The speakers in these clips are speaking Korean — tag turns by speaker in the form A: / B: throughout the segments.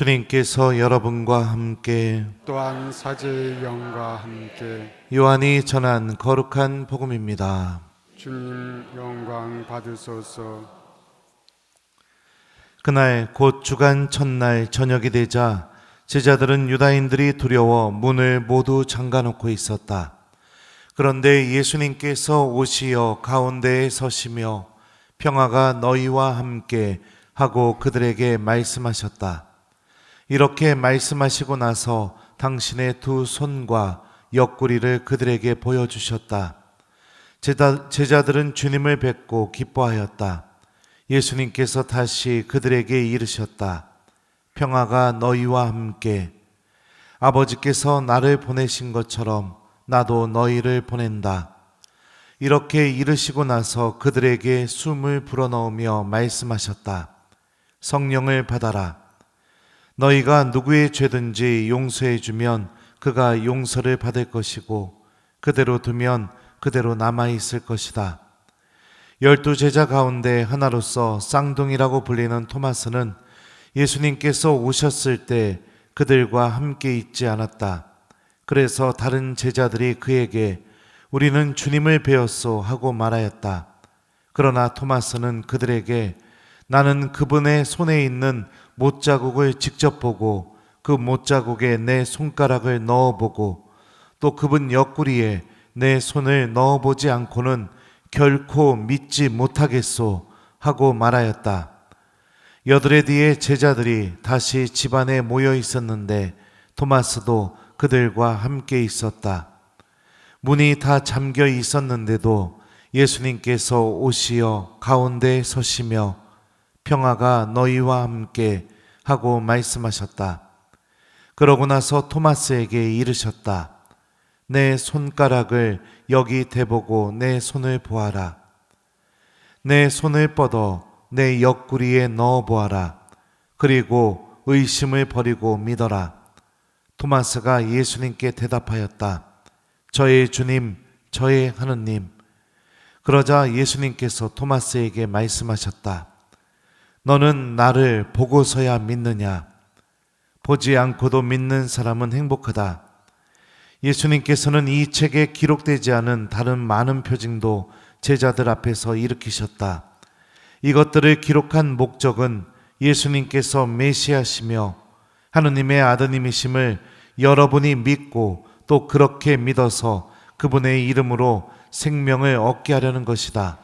A: 주님께서 여러분과 함께
B: 또한 사제의 영과 함께
A: 요한이 전한 거룩한 복음입니다.
B: 주님 영광 받으소서.
A: 그날 곧 주간 첫날 저녁이 되자 제자들은 유다인들이 두려워 문을 모두 잠가놓고 있었다. 그런데 예수님께서 오시어 가운데에 서시며 평화가 너희와 함께 하고 그들에게 말씀하셨다. 이렇게 말씀하시고 나서 당신의 두 손과 옆구리를 그들에게 보여주셨다. 제자들은 주님을 뵙고 기뻐하였다. 예수님께서 다시 그들에게 이르셨다. 평화가 너희와 함께. 아버지께서 나를 보내신 것처럼 나도 너희를 보낸다. 이렇게 이르시고 나서 그들에게 숨을 불어넣으며 말씀하셨다. 성령을 받아라. 너희가 누구의 죄든지 용서해 주면 그가 용서를 받을 것이고 그대로 두면 그대로 남아있을 것이다. 12 제자 가운데 하나로서 쌍둥이라고 불리는 토마스는 예수님께서 오셨을 때 그들과 함께 있지 않았다. 그래서 다른 제자들이 그에게 우리는 주님을 배웠소 하고 말하였다. 그러나 토마스는 그들에게 나는 그분의 손에 있는 못자국을 직접 보고 그 못자국에 내 손가락을 넣어보고 또 그분 옆구리에 내 손을 넣어보지 않고는 결코 믿지 못하겠소 하고 말하였다. 여드레 뒤에 제자들이 다시 집안에 모여 있었는데 토마스도 그들과 함께 있었다. 문이 다 잠겨 있었는데도 예수님께서 오시어 가운데에 서시며 평화가 너희와 함께 하고 말씀하셨다. 그러고 나서 토마스에게 이르셨다. 내 손가락을 여기 대보고 내 손을 보아라. 내 손을 뻗어 내 옆구리에 넣어 보아라. 그리고 의심을 버리고 믿어라. 토마스가 예수님께 대답하였다. 저의 주님, 저의 하느님. 그러자 예수님께서 토마스에게 말씀하셨다. 너는 나를 보고서야 믿느냐? 보지 않고도 믿는 사람은 행복하다. 예수님께서는 이 책에 기록되지 않은 다른 많은 표징도 제자들 앞에서 일으키셨다. 이것들을 기록한 목적은 예수님께서 메시아시며 하느님의 아드님이심을 여러분이 믿고 또 그렇게 믿어서 그분의 이름으로 생명을 얻게 하려는 것이다.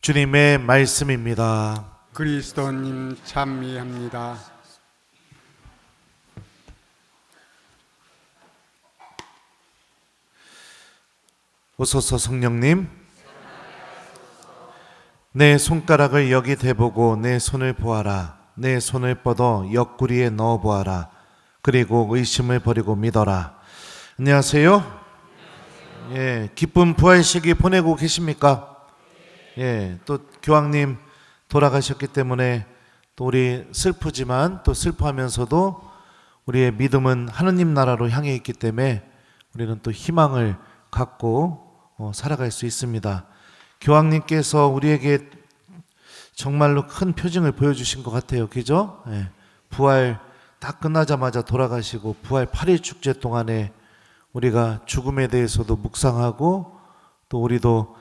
A: 주님의 말씀입니다.
B: 그리스도님 찬미합니다.
A: 오소서 성령님, 내 손가락을 여기 대보고 내 손을 보아라. 내 손을 뻗어 옆구리에 넣어 보아라. 그리고 의심을 버리고 믿어라. 안녕하세요. 예, 기쁜 부활 시기 보내고 계십니까? 예, 또 교황님 돌아가셨기 때문에 또 우리 슬프지만 또 슬퍼하면서도 우리의 믿음은 하느님 나라로 향해 있기 때문에 우리는 또 희망을 갖고 살아갈 수 있습니다. 교황님께서 우리에게 정말로 큰 표징을 보여주신 것 같아요. 그죠? 예, 부활 딱 끝나자마자 돌아가시고 부활 8일 축제 동안에 우리가 죽음에 대해서도 묵상하고 또 우리도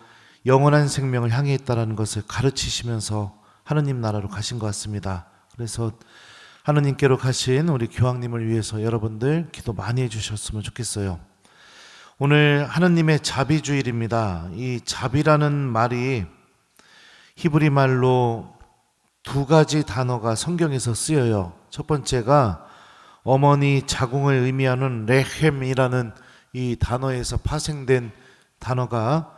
A: 영원한 생명을 향해 있다는 것을 가르치시면서 하느님 나라로 가신 것 같습니다. 그래서 하느님께로 가신 우리 교황님을 위해서 여러분들 기도 많이 해주셨으면 좋겠어요. 오늘 하느님의 자비주일입니다. 이 자비라는 말이 히브리 말로 두 가지 단어가 성경에서 쓰여요. 첫 번째가 어머니 자궁을 의미하는 레헴이라는 이 단어에서 파생된 단어가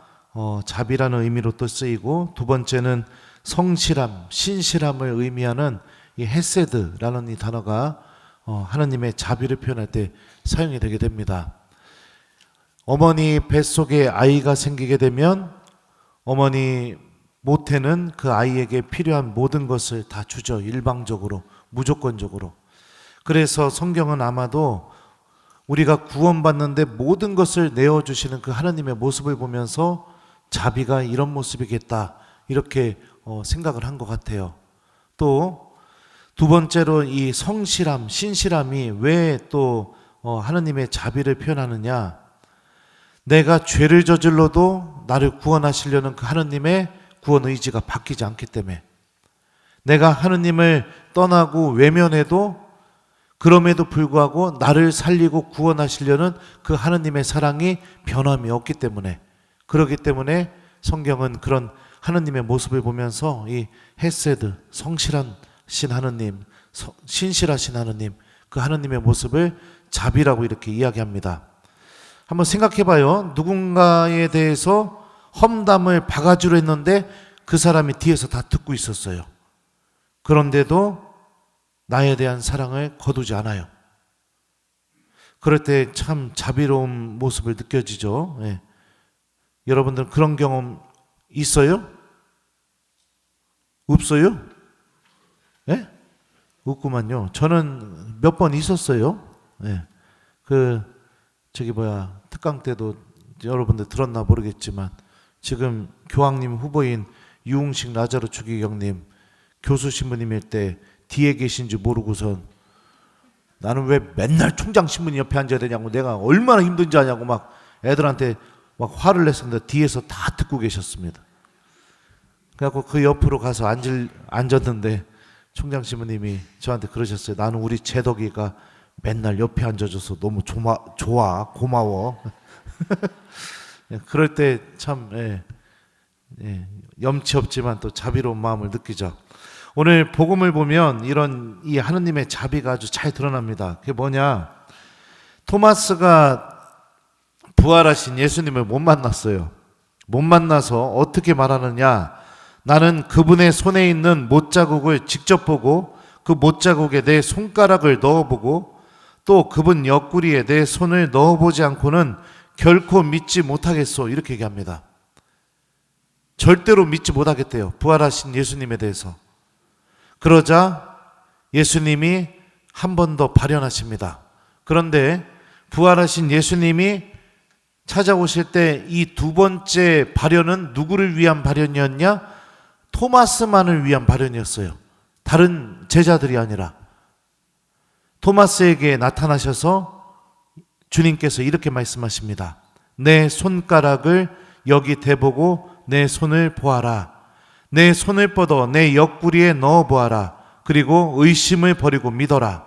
A: 자비라는 의미로 또 쓰이고, 두 번째는 성실함, 신실함을 의미하는 이 헤세드라는 이 단어가 하나님의 자비를 표현할 때 사용이 되게 됩니다. 어머니 뱃속에 아이가 생기게 되면 어머니 모태는 그 아이에게 필요한 모든 것을 다 주죠. 일방적으로, 무조건적으로. 그래서 성경은 아마도 우리가 구원받는데 모든 것을 내어주시는 그 하나님의 모습을 보면서 자비가 이런 모습이겠다 이렇게 생각을 한 것 같아요. 또 두 번째로 이 성실함, 신실함이 왜 또 하느님의 자비를 표현하느냐? 내가 죄를 저질러도 나를 구원하시려는 그 하느님의 구원 의지가 바뀌지 않기 때문에, 내가 하느님을 떠나고 외면해도 그럼에도 불구하고 나를 살리고 구원하시려는 그 하느님의 사랑이 변함이 없기 때문에, 그렇기 때문에 성경은 그런 하느님의 모습을 보면서 이 헤세드, 성실하신 하느님, 신실하신 하느님, 그 하느님의 모습을 자비라고 이렇게 이야기합니다. 한번 생각해 봐요. 누군가에 대해서 험담을 바가지로 했는데 그 사람이 뒤에서 다 듣고 있었어요. 그런데도 나에 대한 사랑을 거두지 않아요. 그럴 때 참 자비로운 모습을 느껴지죠. 예. 여러분들은 그런 경험 있어요? 없어요? 예? 없구만요. 저는 몇 번 있었어요. 예. 특강 때도 여러분들 들었나 모르겠지만, 지금 교황님 후보인 유흥식 라자로 추기경님 교수 신부님일 때 뒤에 계신지 모르고선 나는 왜 맨날 총장 신부님 옆에 앉아야 되냐고, 내가 얼마나 힘든지 아냐고 막 애들한테 막 화를 냈었는데 뒤에서 다 듣고 계셨습니다. 그래갖고 그 옆으로 가서 앉았는데 총장 신부님이 저한테 그러셨어요. 나는 우리 재덕이가 맨날 옆에 앉아줘서 너무 좋아, 고마워. 그럴 때 참 염치 없지만 또 자비로운 마음을 느끼죠. 오늘 복음을 보면 이런 이 하느님의 자비가 아주 잘 드러납니다. 그게 뭐냐? 토마스가 부활하신 예수님을 못 만났어요. 못 만나서 어떻게 말하느냐? 나는 그분의 손에 있는 못자국을 직접 보고 그 못자국에 내 손가락을 넣어보고 또 그분 옆구리에 내 손을 넣어보지 않고는 결코 믿지 못하겠소, 이렇게 얘기합니다. 절대로 믿지 못하겠대요, 부활하신 예수님에 대해서. 그러자 예수님이 한 번 더 발현하십니다. 그런데 부활하신 예수님이 찾아오실 때 이 두 번째 발현은 누구를 위한 발현이었냐? 토마스만을 위한 발현이었어요. 다른 제자들이 아니라. 토마스에게 나타나셔서 주님께서 이렇게 말씀하십니다. 내 손가락을 여기 대보고 내 손을 보아라. 내 손을 뻗어 내 옆구리에 넣어 보아라. 그리고 의심을 버리고 믿어라.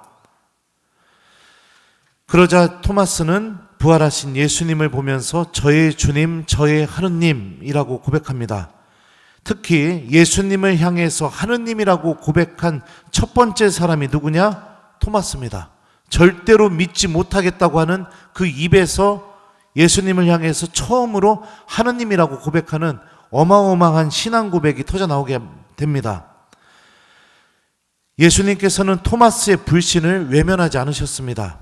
A: 그러자 토마스는 부활하신 예수님을 보면서 저의 주님, 저의 하느님이라고 고백합니다. 특히 예수님을 향해서 하느님이라고 고백한 첫 번째 사람이 누구냐? 토마스입니다. 절대로 믿지 못하겠다고 하는 그 입에서 예수님을 향해서 처음으로 하느님이라고 고백하는 어마어마한 신앙 고백이 터져 나오게 됩니다. 예수님께서는 토마스의 불신을 외면하지 않으셨습니다.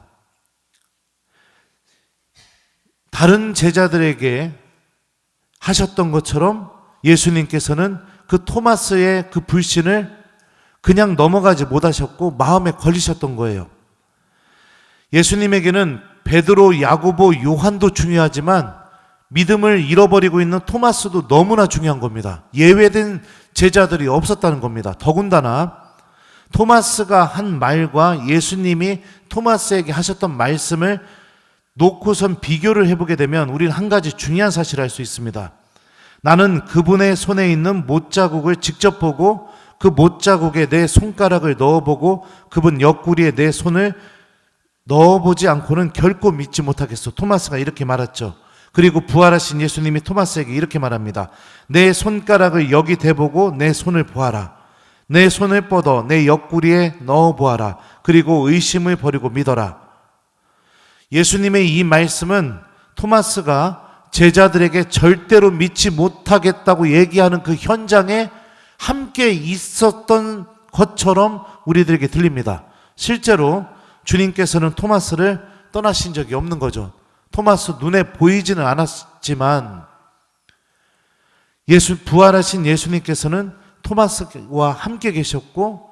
A: 다른 제자들에게 하셨던 것처럼 예수님께서는 그 토마스의 그 불신을 그냥 넘어가지 못하셨고 마음에 걸리셨던 거예요. 예수님에게는 베드로, 야고보, 요한도 중요하지만 믿음을 잃어버리고 있는 토마스도 너무나 중요한 겁니다. 예외된 제자들이 없었다는 겁니다. 더군다나 토마스가 한 말과 예수님이 토마스에게 하셨던 말씀을 놓고선 비교를 해보게 되면 우리는 한 가지 중요한 사실을 알 수 있습니다. 나는 그분의 손에 있는 못자국을 직접 보고 그 못자국에 내 손가락을 넣어보고 그분 옆구리에 내 손을 넣어보지 않고는 결코 믿지 못하겠소. 토마스가 이렇게 말했죠. 그리고 부활하신 예수님이 토마스에게 이렇게 말합니다. 내 손가락을 여기 대보고 내 손을 보아라. 내 손을 뻗어 내 옆구리에 넣어보아라. 그리고 의심을 버리고 믿어라. 예수님의 이 말씀은 토마스가 제자들에게 절대로 믿지 못하겠다고 얘기하는 그 현장에 함께 있었던 것처럼 우리들에게 들립니다. 실제로 주님께서는 토마스를 떠나신 적이 없는 거죠. 토마스 눈에 보이지는 않았지만 부활하신 예수님께서는 토마스와 함께 계셨고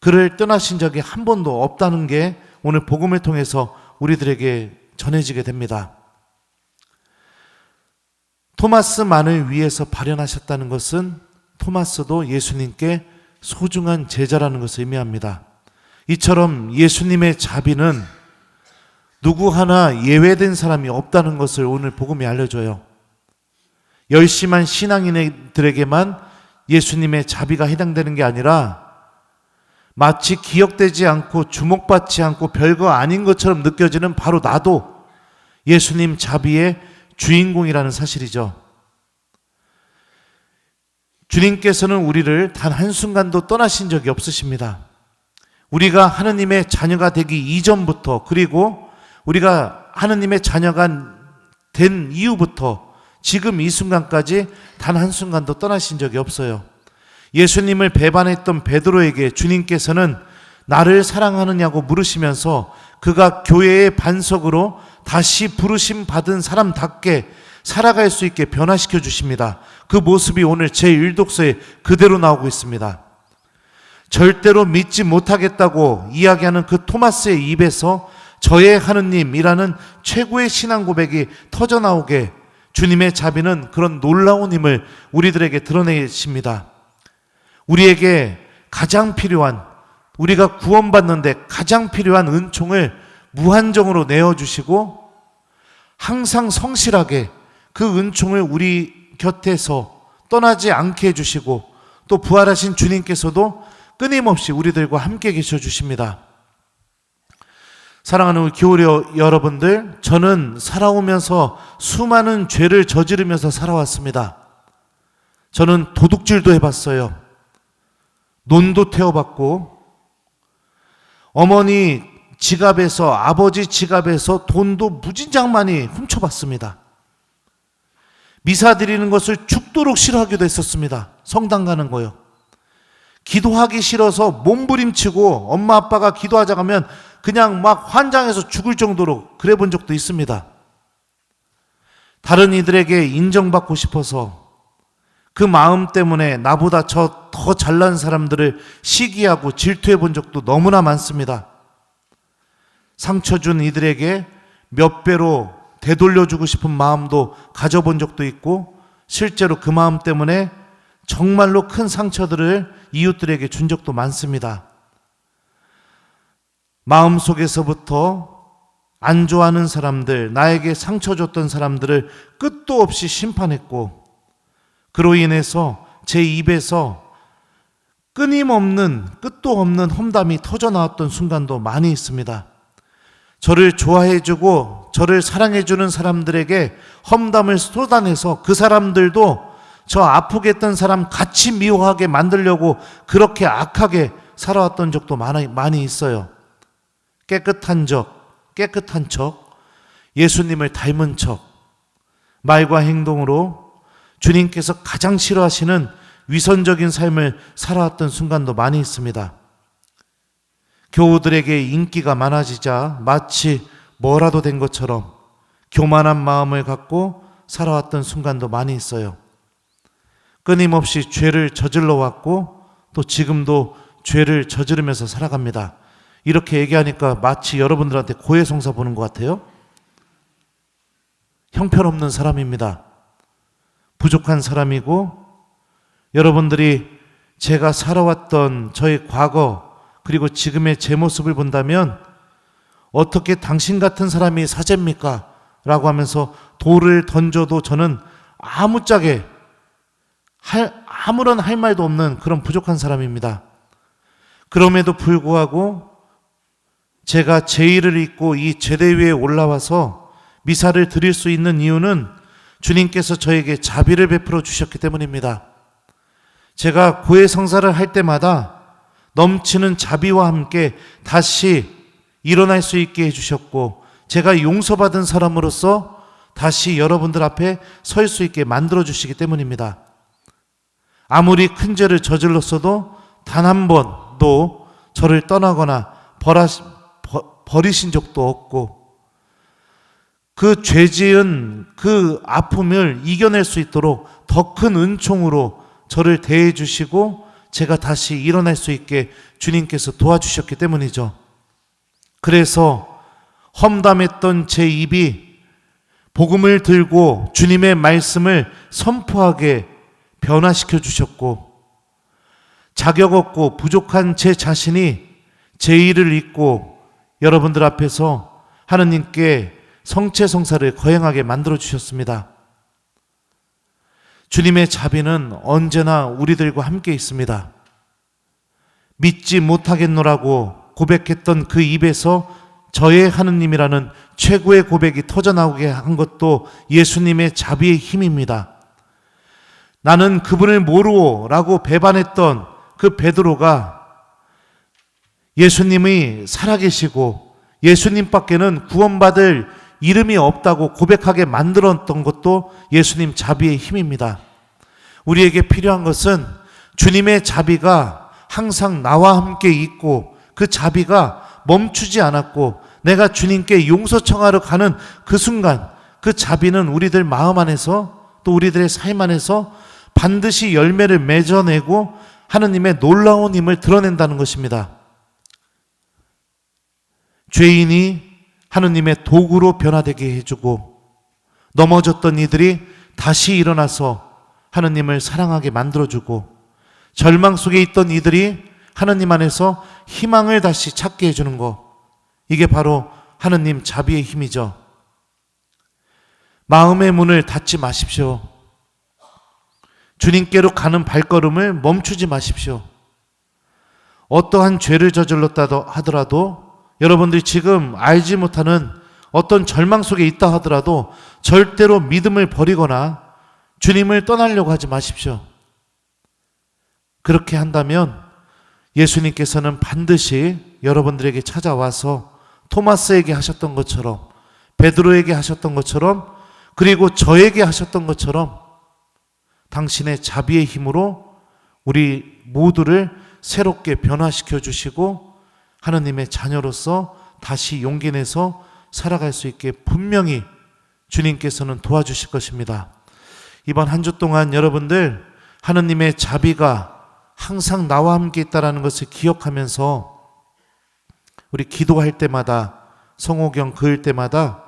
A: 그를 떠나신 적이 한 번도 없다는 게 오늘 복음을 통해서 우리들에게 전해지게 됩니다. 토마스만을 위해서 발현하셨다는 것은 토마스도 예수님께 소중한 제자라는 것을 의미합니다. 이처럼 예수님의 자비는 누구 하나 예외된 사람이 없다는 것을 오늘 복음이 알려줘요. 열심한 신앙인들에게만 예수님의 자비가 해당되는 게 아니라 마치 기억되지 않고 주목받지 않고 별거 아닌 것처럼 느껴지는 바로 나도 예수님 자비의 주인공이라는 사실이죠. 주님께서는 우리를 단 한순간도 떠나신 적이 없으십니다. 우리가 하느님의 자녀가 되기 이전부터, 그리고 우리가 하느님의 자녀가 된 이후부터 지금 이 순간까지 단 한순간도 떠나신 적이 없어요. 예수님을 배반했던 베드로에게 주님께서는 나를 사랑하느냐고 물으시면서 그가 교회의 반석으로 다시 부르심 받은 사람답게 살아갈 수 있게 변화시켜 주십니다. 그 모습이 오늘 제1독서에 그대로 나오고 있습니다. 절대로 믿지 못하겠다고 이야기하는 그 토마스의 입에서 저의 하느님이라는 최고의 신앙 고백이 터져나오게 주님의 자비는 그런 놀라운 힘을 우리들에게 드러내십니다. 우리에게 가장 필요한, 우리가 구원받는데 가장 필요한 은총을 무한정으로 내어주시고 항상 성실하게 그 은총을 우리 곁에서 떠나지 않게 해주시고 또 부활하신 주님께서도 끊임없이 우리들과 함께 계셔 주십니다. 사랑하는 우리 교우려 여러분들, 저는 살아오면서 수많은 죄를 저지르면서 살아왔습니다. 저는 도둑질도 해봤어요. 논도 태워봤고, 어머니 지갑에서, 아버지 지갑에서 돈도 무진장 많이 훔쳐봤습니다. 미사 드리는 것을 죽도록 싫어하기도 했었습니다. 성당 가는 거요. 기도하기 싫어서 몸부림치고 엄마 아빠가 기도하자고 하면 그냥 막 환장해서 죽을 정도로 그래 본 적도 있습니다. 다른 이들에게 인정받고 싶어서 그 마음 때문에 나보다 더 잘난 사람들을 시기하고 질투해 본 적도 너무나 많습니다. 상처 준 이들에게 몇 배로 되돌려주고 싶은 마음도 가져본 적도 있고, 실제로 그 마음 때문에 정말로 큰 상처들을 이웃들에게 준 적도 많습니다. 마음속에서부터 안 좋아하는 사람들, 나에게 상처 줬던 사람들을 끝도 없이 심판했고, 그로 인해서 제 입에서 끊임없는 끝도 없는 험담이 터져나왔던 순간도 많이 있습니다. 저를 좋아해주고 저를 사랑해주는 사람들에게 험담을 쏟아내서 그 사람들도 저 아프게 했던 사람 같이 미워하게 만들려고 그렇게 악하게 살아왔던 적도 많이 있어요. 깨끗한 척, 예수님을 닮은 척, 말과 행동으로 주님께서 가장 싫어하시는 위선적인 삶을 살아왔던 순간도 많이 있습니다. 교우들에게 인기가 많아지자 마치 뭐라도 된 것처럼 교만한 마음을 갖고 살아왔던 순간도 많이 있어요. 끊임없이 죄를 저질러 왔고 또 지금도 죄를 저지르면서 살아갑니다. 이렇게 얘기하니까 마치 여러분들한테 고해성사 보는 것 같아요. 형편없는 사람입니다. 부족한 사람이고, 여러분들이 제가 살아왔던 저의 과거 그리고 지금의 제 모습을 본다면 어떻게 당신 같은 사람이 사제입니까? 라고 하면서 돌을 던져도 저는 아무짝에 아무런 할 말도 없는 그런 부족한 사람입니다. 그럼에도 불구하고 제가 제의를 입고 이 제대 위에 올라와서 미사를 드릴 수 있는 이유는 주님께서 저에게 자비를 베풀어 주셨기 때문입니다. 제가 고해성사를 할 때마다 넘치는 자비와 함께 다시 일어날 수 있게 해주셨고, 제가 용서받은 사람으로서 다시 여러분들 앞에 설 수 있게 만들어주시기 때문입니다. 아무리 큰 죄를 저질렀어도 단 한 번도 저를 떠나거나 버리신 적도 없고, 그 죄 지은 그 아픔을 이겨낼 수 있도록 더 큰 은총으로 저를 대해 주시고 제가 다시 일어날 수 있게 주님께서 도와주셨기 때문이죠. 그래서 험담했던 제 입이 복음을 들고 주님의 말씀을 선포하게 변화시켜 주셨고, 자격 없고 부족한 제 자신이 제 일을 잊고 여러분들 앞에서 하느님께 성체성사를 거행하게 만들어 주셨습니다. 주님의 자비는 언제나 우리들과 함께 있습니다. 믿지 못하겠노라고 고백했던 그 입에서 저의 하느님이라는 최고의 고백이 터져나오게 한 것도 예수님의 자비의 힘입니다. 나는 그분을 모르오 라고 배반했던 그 베드로가 예수님이 살아계시고 예수님밖에는 구원받을 이름이 없다고 고백하게 만들었던 것도 예수님 자비의 힘입니다. 우리에게 필요한 것은 주님의 자비가 항상 나와 함께 있고 그 자비가 멈추지 않았고 내가 주님께 용서 청하러 가는 그 순간 그 자비는 우리들 마음 안에서 또 우리들의 삶 안에서 반드시 열매를 맺어내고 하느님의 놀라운 힘을 드러낸다는 것입니다. 죄인이 하느님의 도구로 변화되게 해주고 넘어졌던 이들이 다시 일어나서 하느님을 사랑하게 만들어주고 절망 속에 있던 이들이 하느님 안에서 희망을 다시 찾게 해주는 것, 이게 바로 하느님 자비의 힘이죠. 마음의 문을 닫지 마십시오. 주님께로 가는 발걸음을 멈추지 마십시오. 어떠한 죄를 저질렀다 하더라도 여러분들이 지금 알지 못하는 어떤 절망 속에 있다 하더라도 절대로 믿음을 버리거나 주님을 떠나려고 하지 마십시오. 그렇게 한다면 예수님께서는 반드시 여러분들에게 찾아와서 토마스에게 하셨던 것처럼, 베드로에게 하셨던 것처럼, 그리고 저에게 하셨던 것처럼 당신의 자비의 힘으로 우리 모두를 새롭게 변화시켜 주시고 하느님의 자녀로서 다시 용기 내서 살아갈 수 있게 분명히 주님께서는 도와주실 것입니다. 이번 한 주 동안 여러분들 하느님의 자비가 항상 나와 함께 있다는 것을 기억하면서 우리 기도할 때마다 성호경 그을 때마다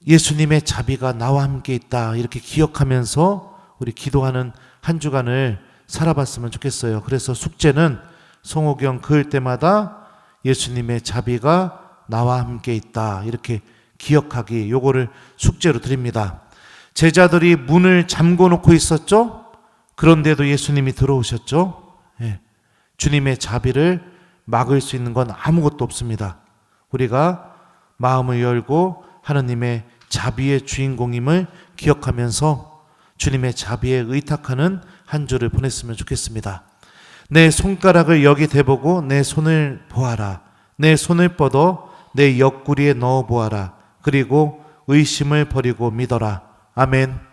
A: 예수님의 자비가 나와 함께 있다 이렇게 기억하면서 우리 기도하는 한 주간을 살아봤으면 좋겠어요. 그래서 숙제는 성호경 그을 때마다 예수님의 자비가 나와 함께 있다 이렇게 기억하기, 요거를 숙제로 드립니다. 제자들이 문을 잠궈 놓고 있었죠. 그런데도 예수님이 들어오셨죠. 주님의 자비를 막을 수 있는 건 아무것도 없습니다. 우리가 마음을 열고 하느님의 자비의 주인공임을 기억하면서 주님의 자비에 의탁하는 한 주를 보냈으면 좋겠습니다. 내 손가락을 여기 대보고 내 손을 보아라. 내 손을 뻗어 내 옆구리에 넣어 보아라. 그리고 의심을 버리고 믿어라. 아멘.